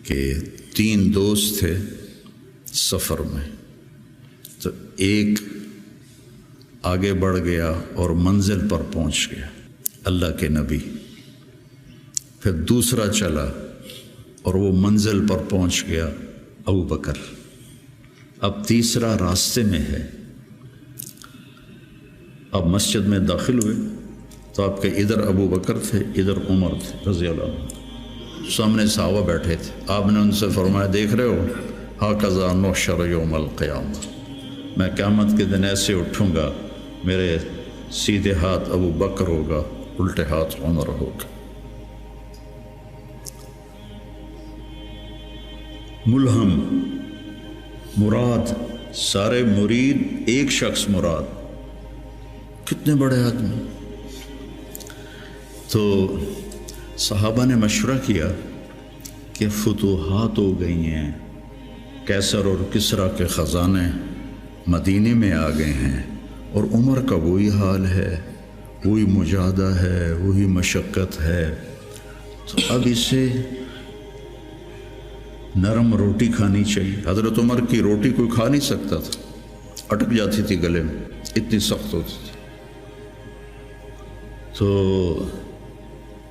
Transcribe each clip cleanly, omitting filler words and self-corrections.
کہ 3 دوست تھے سفر میں، تو ایک آگے بڑھ گیا اور منزل پر پہنچ گیا، اللہ کے نبی، پھر دوسرا چلا اور وہ منزل پر پہنچ گیا، ابو بکر، اب تیسرا راستے میں ہے۔ اب مسجد میں داخل ہوئے تو آپ کے ادھر ابو بکر تھے، ادھر عمر تھے رضی اللہ عنہ، سامنے صحابہ بیٹھے تھے۔ آپ نے ان سے فرمایا، دیکھ رہے ہو ہاکذا نحشر یوم القیامہ، میں قیامت کے دن ایسے اٹھوں گا، میرے سیدھے ہاتھ ابو بکر ہوگا، الٹے ہاتھ عمر ہوگا۔ ملہم مراد، سارے مرید، ایک شخص مراد، کتنے بڑے آدمی۔ تو صحابہ نے مشورہ کیا کہ فتوحات ہو گئی ہیں، کیسر اور کسریٰ کے خزانے مدینے میں آ گئے ہیں، اور عمر کا وہی حال ہے، وہی مجاہدہ ہے، وہی مشقت ہے، تو اب اسے نرم روٹی کھانی چاہیے۔ حضرت عمر کی روٹی کوئی کھا نہیں سکتا تھا، اٹک جاتی تھی گلے میں، اتنی سخت ہوتی تھی۔ تو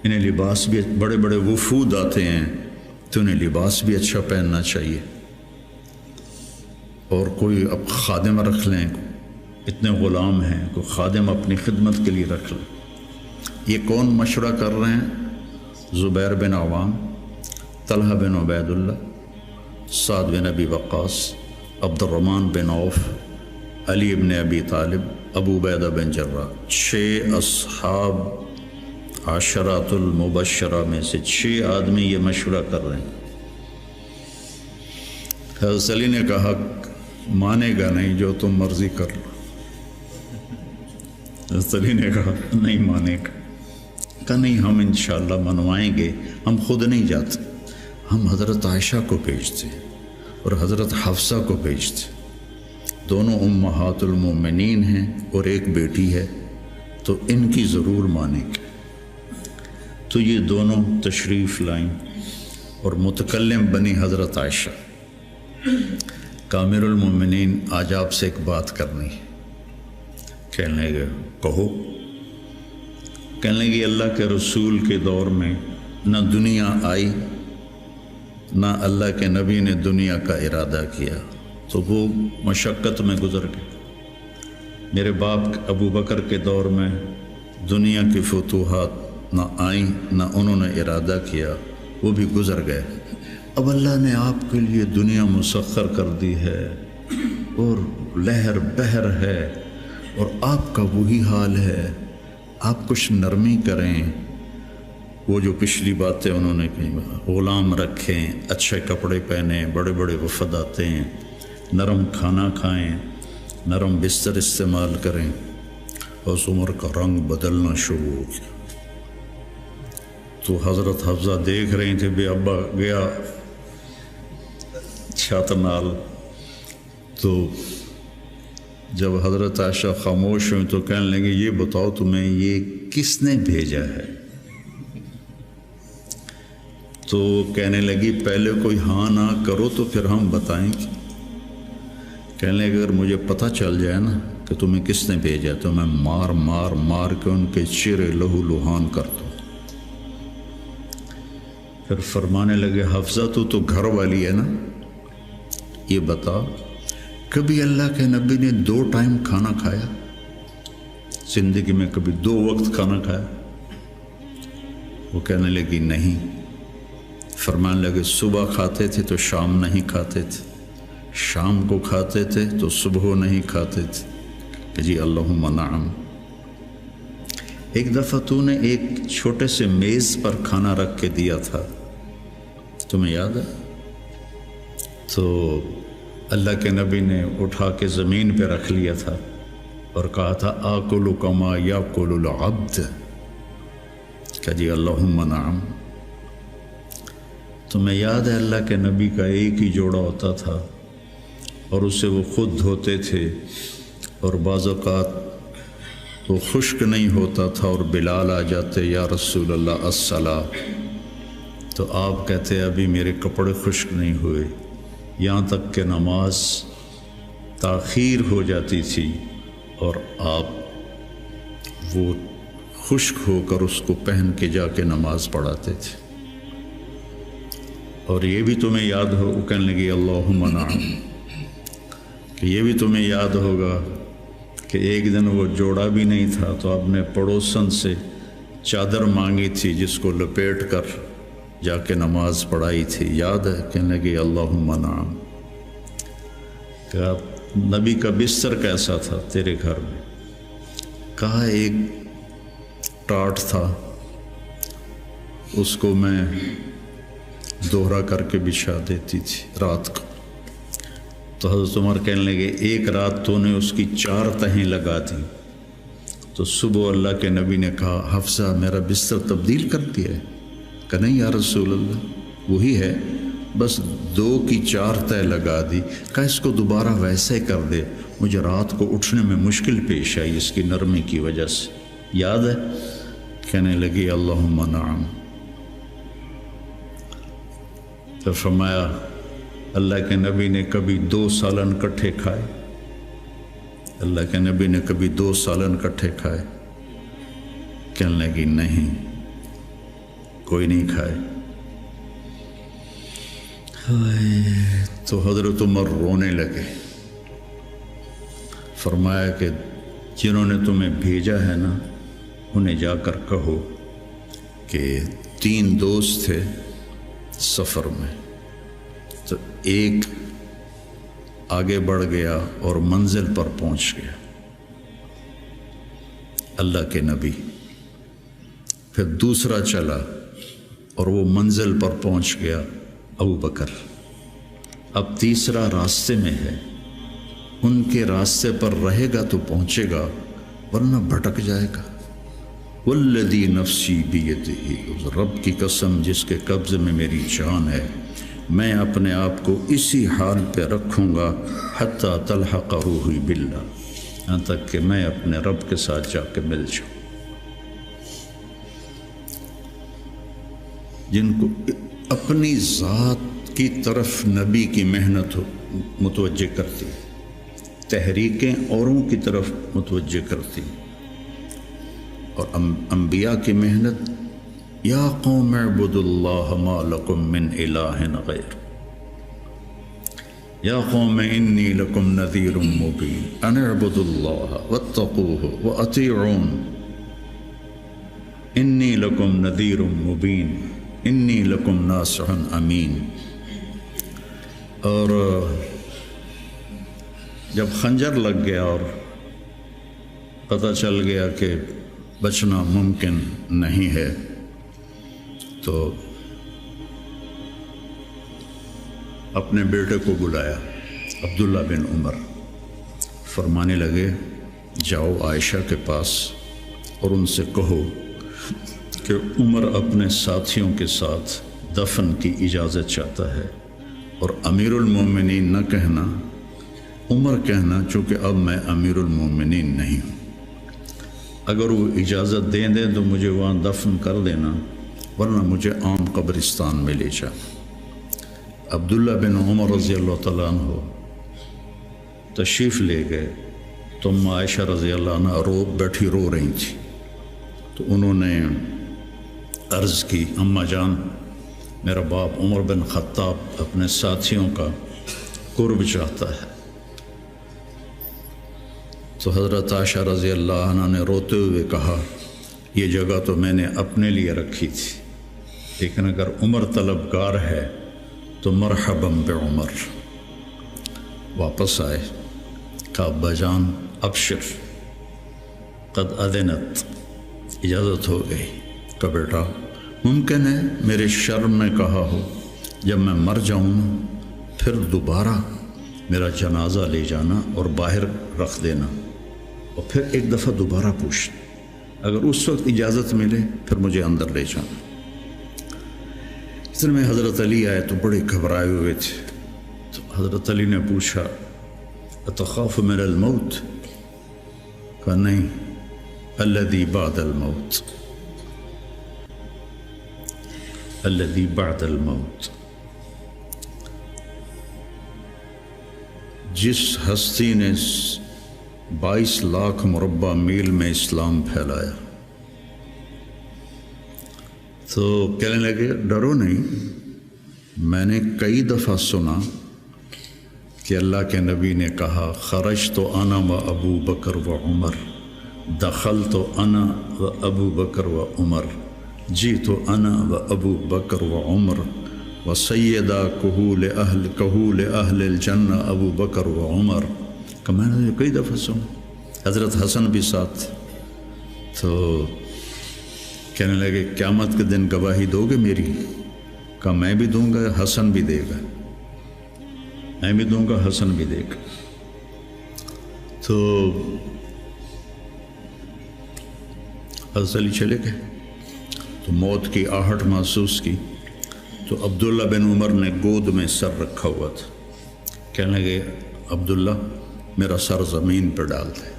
انہیں لباس بھی، بڑے بڑے وفود آتے ہیں تو انہیں لباس بھی اچھا پہننا چاہیے، اور کوئی اب خادم رکھ لیں، اتنے غلام ہیں، کوئی خادم اپنی خدمت کے لیے رکھ لیں۔ یہ کون مشورہ کر رہے ہیں؟ زبیر بن عوام، طلحہ بن عبید اللہ، سعد بن ابی وقاص، عبد الرحمن بن عوف، علی بن ابی طالب، ابو عبیدہ بن جراح، 6 اصحاب عشرات المبشرہ میں سے 6 آدمی یہ مشورہ کر رہے ہیں۔ حضرت علی نے کہا، مانے گا نہیں، جو تم مرضی کر لو۔ حضرت علی نے کہا نہیں مانے گا، کہا نہیں، ہم انشاءاللہ منوائیں گے، ہم خود نہیں جاتے، ہم حضرت عائشہ کو بھیجتے اور حضرت حفصہ کو بھیجتے، دونوں امہات المومنین ہیں اور ایک بیٹی ہے، تو ان کی ضرور مانیں گے۔ تو یہ دونوں تشریف لائیں اور متکلم بنی حضرت عائشہ، کامر المومنین، آج آپ سے ایک بات کرنی ہے۔ کہنے لگے، کہو۔ کہنے لگے، اللہ کے رسول کے دور میں نہ دنیا آئی، نہ اللہ کے نبی نے دنیا کا ارادہ کیا، تو وہ مشقت میں گزر گئے۔ میرے باپ ابو بکر کے دور میں دنیا کی فتوحات نہ آئیں، نہ انہوں نے ارادہ کیا، وہ بھی گزر گئے۔ اب اللہ نے آپ کے لیے دنیا مسخر کر دی ہے، اور لہر بہر ہے، اور آپ کا وہی حال ہے، آپ کچھ نرمی کریں۔ وہ جو پچھلی باتیں انہوں نے کہیں، غلام رکھیں، اچھے کپڑے پہنیں، بڑے بڑے وفد آتے ہیں، نرم کھانا کھائیں، نرم بستر استعمال کریں۔ اور عمر کا رنگ بدلنا شروع ہو گیا۔ تو حضرت حفصہ دیکھ رہی تھے، بے ابا گیا چھت نال، تو جب حضرت عائشہ خاموش ہوئی تو کہنے لگے، یہ بتاؤ تمہیں یہ کس نے بھیجا ہے؟ تو کہنے لگی، پہلے کوئی ہاں نہ کرو تو پھر ہم بتائیں گے۔ کہنے لگے، اگر مجھے پتہ چل جائے نا کہ تمہیں کس نے بھیجا تو میں مار مار مار کے ان کے چہرے لہو لہان کر دوں۔ پھر فرمانے لگے، حفصہ تو گھر والی ہے نا، یہ بتا، کبھی اللہ کے نبی نے 2 ٹائم کھانا کھایا؟ زندگی میں کبھی 2 وقت کھانا کھایا؟ وہ کہنے لگی نہیں۔ فرمانے لگے، صبح کھاتے تھے تو شام نہیں کھاتے تھے، شام کو کھاتے تھے تو صبح نہیں کھاتے تھے، کہ جی اللہم نعم۔ ایک دفعہ تو نے ایک چھوٹے سے میز پر کھانا رکھ کے دیا تھا، تمہیں یاد ہے؟ تو اللہ کے نبی نے اٹھا کے زمین پہ رکھ لیا تھا اور کہا تھا، آکل کما یاکل العبد، کہ جی اللہم نعم۔ تمہیں یاد ہے اللہ کے نبی کا ایک ہی جوڑا ہوتا تھا، اور اسے وہ خود دھوتے تھے، اور بعض اوقات وہ خشک نہیں ہوتا تھا، اور بلال آ جاتے، یا رسول اللہ الصلاۃ، تو آپ کہتے ابھی میرے کپڑے خشک نہیں ہوئے، یہاں تک کہ نماز تاخیر ہو جاتی تھی اور آپ وہ خشک ہو کر اس کو پہن کے جا کے نماز پڑھاتے تھے۔ اور یہ بھی تمہیں یاد ہو، وہ کہنے لگی اللہم نعم، کہ یہ بھی تمہیں یاد ہوگا کہ ایک دن وہ جوڑا بھی نہیں تھا تو آپ نے پڑوسن سے چادر مانگی تھی جس کو لپیٹ کر جا کے نماز پڑھائی تھی، یاد ہے؟ کہنے لگی اللہم نعم۔ کہا نبی کا بستر کیسا تھا تیرے گھر میں؟ کہا ایک ٹاٹ تھا، اس کو میں دوہرا کر کے بچھا دیتی تھی رات کو۔ تو حضرت عمر کہنے لگے ایک رات تو نے اس کی 4 تہیں لگا دی، تو صبح اللہ کے نبی نے کہا حفصہ میرا بستر تبدیل کر دیا ہے؟ کہ نہیں یا رسول اللہ وہی ہے، بس 2 کی 4 تہ لگا دی۔ کہا اس کو دوبارہ ویسے ہی کر دے، مجھے رات کو اٹھنے میں مشکل پیش آئی اس کی نرمی کی وجہ سے، یاد ہے؟ کہنے لگی اللہم نعم۔ تو فرمایا اللہ کے نبی نے کبھی 2 سالن کٹھے کھائے؟ اللہ کے نبی نے کبھی 2 سالن کٹھے کھائے؟ کہنے لگی نہیں، کوئی نہیں کھائے۔ تو حضرت عمر رونے لگے، فرمایا کہ جنہوں نے تمہیں بھیجا ہے نا انہیں جا کر کہو کہ 3 دوست تھے سفر میں، تو ایک آگے بڑھ گیا اور منزل پر پہنچ گیا اللہ کے نبی، پھر دوسرا چلا اور وہ منزل پر پہنچ گیا ابو بکر، اب تیسرا راستے میں ہے، ان کے راستے پر رہے گا تو پہنچے گا ورنہ بھٹک جائے گا۔ والذی نفسی بیدہ، اس رب کی قسم جس کے قبضے میں میری جان ہے، میں اپنے آپ کو اسی حال پہ رکھوں گا حتی تلحق روحی باللہ، یہاں تک کہ میں اپنے رب کے ساتھ جا کے مل جاؤں۔ جن کو اپنی ذات کی طرف نبی کی محنت متوجہ کرتی، تحریکیں اوروں کی طرف متوجہ کرتی، اور انبیاء کی محنت یا قوم اعبدوا اللہ ما لکم من الہ غیر، یا قوم انی لکم نذیر مبین ان اعبدوا اللہ واتقوہ واطیعون انی لکم نذیر مبین انی لکم ناصح امین۔ اور جب خنجر لگ گیا اور پتہ چل گیا کہ بچنا ممکن نہیں ہے، تو اپنے بیٹے کو بلایا عبداللہ بن عمر، فرمانے لگے جاؤ عائشہ کے پاس اور ان سے کہو کہ عمر اپنے ساتھیوں کے ساتھ دفن کی اجازت چاہتا ہے، اور امیر المومنین نہ کہنا، عمر کہنا، چونکہ اب میں امیر المومنین نہیں ہوں۔ اگر وہ اجازت دیں تو مجھے وہاں دفن کر دینا، ورنہ مجھے عام قبرستان میں لے جا۔ عبداللہ بن عمر رضی اللہ تعالیٰ عنہ تشریف لے گئے، تو عائشہ رضی اللہ عنہ بیٹھی رو رہی تھی، تو انہوں نے عرض کی اماں جان میرا باپ عمر بن خطاب اپنے ساتھیوں کا قرب چاہتا ہے۔ تو حضرت عائشہ رضی اللہ عنہ نے روتے ہوئے کہا یہ جگہ تو میں نے اپنے لیے رکھی تھی، لیکن اگر عمر طلبگار ہے تو مرحبا بعمر۔ واپس آئے، کہا ابا جان ابشر قد اذنت، اجازت ہو گئی۔ کہ بیٹا ممکن ہے میرے شرم میں کہا ہو، جب میں مر جاؤں پھر دوبارہ میرا جنازہ لے جانا اور باہر رکھ دینا، اور پھر ایک دفعہ دوبارہ پوچھنا، اگر اس وقت اجازت ملے پھر مجھے اندر لے جانا۔ اس دن میں حضرت علی آئے تو بڑے گھبرائے ہوئے تھے، تو حضرت علی نے پوچھا اتخاف من الموت؟ کہا نہیں، الذی بعد الموت، الذی بعد الموت، جس ہستی نے 22 لاکھ مربع میل میں اسلام پھیلایا، تو کہنے لگے ڈرو نہیں۔ میں نے کئی دفعہ سنا کہ اللہ کے نبی نے کہا خرجت انا و ابو بکر و عمر، دخلت انا و ابو بکر و عمر، جیت انا و ابو بکر و عمر و سیدہ کہول اہل الجنہ ابو بکر و عمر۔ کہ میں نے کئی دفعہ سنا، حضرت حسن بھی ساتھ۔ تو کہنے لگے قیامت کے دن گواہی دو گے میری؟ کہا میں بھی دوں گا، حسن بھی دے گا، میں بھی دوں گا، حسن بھی دے گا۔ تو حضرت علی چلے گئے، تو موت کی آہٹ محسوس کی، تو عبداللہ بن عمر نے گود میں سر رکھا ہوا تھا۔ کہنے لگے عبداللہ میرا سر زمین پر ڈال دے۔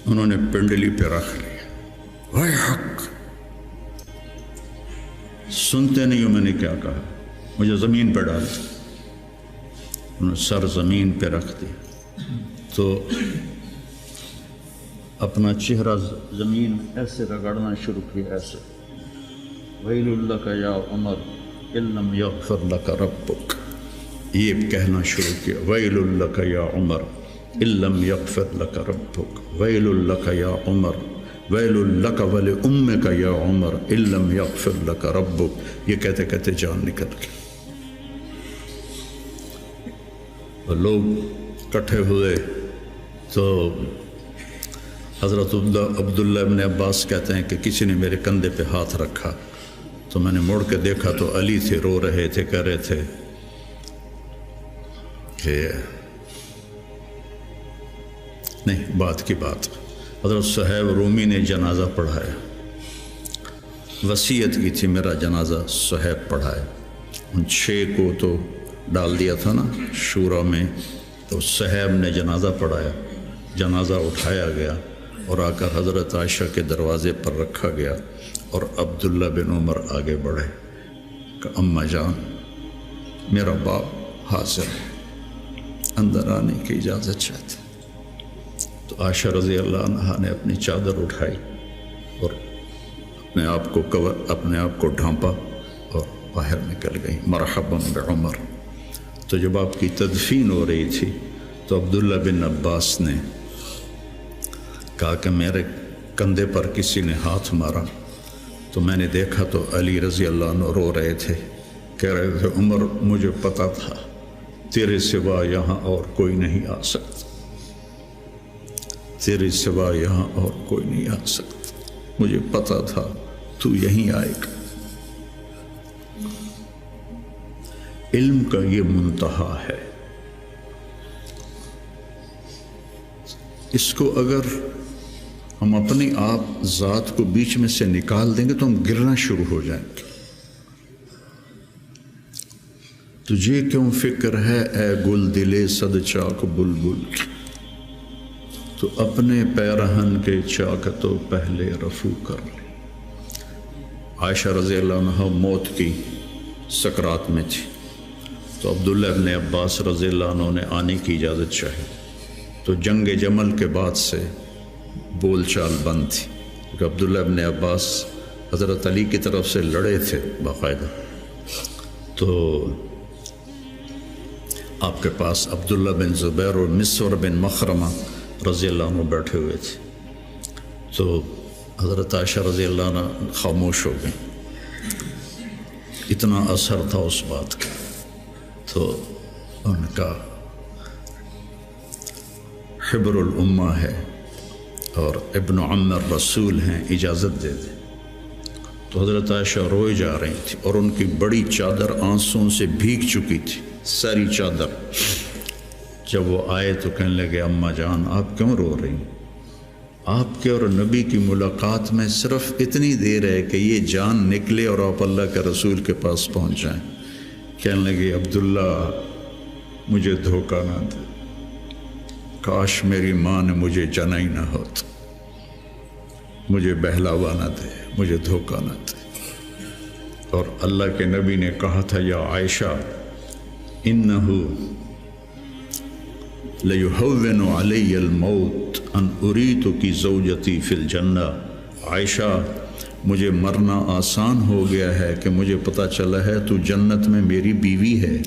انہوں نے پنڈلی پہ رکھ لیا۔ وے حق، سنتے نہیں ہو میں نے کیا کہا، مجھے زمین پہ ڈال دیا۔ انہوں نے سر زمین پہ رکھ دیا، تو اپنا چہرہ زمین ایسے رگڑنا شروع کیا، ایسے ویل لک یا عمر ان لم یغفر لک ربک، یہ کہنا شروع کیا، ویل لک یا عمر ان لم یغفر لک ربک، ویل لک یا عمر، ویل لک ولامک یا عمر ان لم یغفر لک ربک۔ یہ کہتے کہتے جان نکل گئی۔ اور لوگ اکٹھے ہوئے، تو حضرت عبداللہ ابن عباس کہتے ہیں کہ کسی نے میرے کندھے پہ ہاتھ رکھا، تو میں نے مڑ کے دیکھا تو علی تھے، رو رہے تھے، کہہ رہے تھے کہ نہیں، بات کی بات۔ حضرت صہیب رومی نے جنازہ پڑھایا، وصیت کی تھی میرا جنازہ صہیب پڑھائے۔ ان 6 کو تو ڈال دیا تھا نا شورا میں، تو صہیب نے جنازہ پڑھایا، جنازہ اٹھایا گیا اور آ کر حضرت عائشہ کے دروازے پر رکھا گیا، اور عبداللہ بن عمر آگے بڑھے کہ اماں جان میرا باپ حاضر ہے، اندر آنے کی اجازت چاہتے۔ تو عائشہ رضی اللہ عنہا نے اپنی چادر اٹھائی اور اپنے آپ کو ڈھانپا اور باہر نکل گئی، مرحبا بعمر۔ تو جب آپ کی تدفین ہو رہی تھی تو عبداللہ بن عباس نے کہا کہ میرے کندھے پر کسی نے ہاتھ مارا، تو میں نے دیکھا تو علی رضی اللہ عنہ رو رہے تھے، کہہ رہے تھے عمر مجھے پتا تھا تیرے سوا یہاں اور کوئی نہیں آ سکتا، تیرے سوا یہاں اور کوئی نہیں آ سکتا، مجھے پتا تھا تو یہیں آئے گا۔ علم کا یہ منتہا ہے، اس کو اگر ہم اپنے آپ ذات کو بیچ میں سے نکال دیں گے تو ہم گرنا شروع ہو جائیں گے۔ تجھے کیوں فکر ہے اے گل دلے صد چاک بلبل کی، تو اپنے پیرہن کے چاک تو پہلے رفو کر لے۔ عائشہ رضی اللہ عنہ موت کی سکرات میں تھی، تو عبداللہ ابن عباس رضی اللہ عنہ نے آنے کی اجازت چاہی، تو جنگ جمل کے بعد سے بول چال بند تھی، کیونکہ عبداللہ ابن عباس حضرت علی کی طرف سے لڑے تھے باقاعدہ۔ تو آپ کے پاس عبداللہ بن زبیر اور مسور بن مخرمہ رضی اللہ عنہ بیٹھے ہوئے تھے، تو حضرت عائشہ رضی اللہ عنہ خاموش ہو گئیں، اتنا اثر تھا اس بات کا۔ تو ان کا حبر الامہ ہے اور ابن عم الرسول ہیں، اجازت دے دیں۔ تو حضرت عائشہ روئے جا رہی تھی اور ان کی بڑی چادر آنسوں سے بھیگ چکی تھی، ساری چادر۔ جب وہ آئے تو کہنے لگے اماں جان آپ کیوں رو رہی ہیں؟ آپ کے اور نبی کی ملاقات میں صرف اتنی دیر ہے کہ یہ جان نکلے اور آپ اللہ کے رسول کے پاس پہنچ جائیں۔ کہنے لگے عبداللہ مجھے دھوکہ نہ دے، کاش میری ماں نے مجھے جنا ہی نہ ہوتا، مجھے بہلاوا نہ دے، مجھے دھوکہ نہ دے۔ اور اللہ کے نبی نے کہا تھا یا عائشہ انہو لیہون علی الموت ان اریتکی زوجتی فی الجنہ، عائشہ مجھے مرنا آسان ہو گیا ہے کہ مجھے پتہ چلا ہے تو جنت میں میری بیوی ہے۔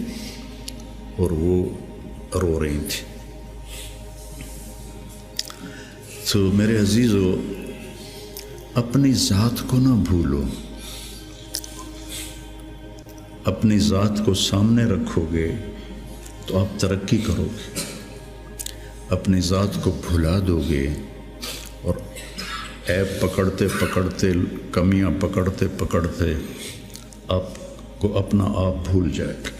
اور وہ رو رہی تھی۔ تو میرے عزیزو، اپنی ذات کو نہ بھولو، اپنی ذات کو سامنے رکھو گے تو آپ ترقی کرو گے، اپنی ذات کو بھلا دو گے اور عیب پکڑتے پکڑتے، کمیاں پکڑتے پکڑتے آپ کو اپنا آپ بھول جائے گا۔